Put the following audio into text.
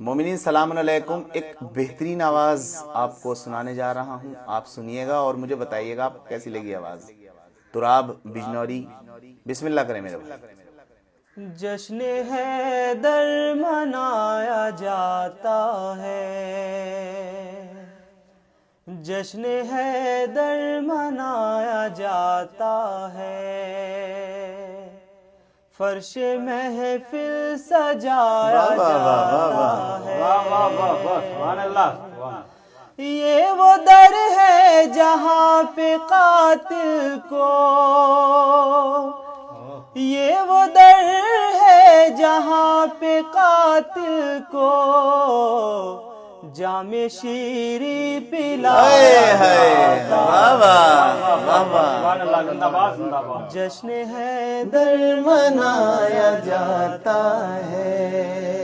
مومنین سلام علیکم، ایک بہترین آواز آپ کو سنانے جا رہا ہوں، آپ سنیے گا اور مجھے بتائیے گا آپ کو کیسی لگی آواز۔ تراب بجنوری، بسم اللہ کریں میرے بھائی۔ جشن حیدر منایا جاتا ہے، جشن حیدر منایا جاتا ہے، فرش محفل سجایا جاتا ہے۔ یہ وہ در ہے جہاں پہ قاتل کو، یہ وہ در ہے جہاں پہ قاتل کو جام شیری پلایا جاتا ہے۔ جشن حیدر منایا جاتا ہے۔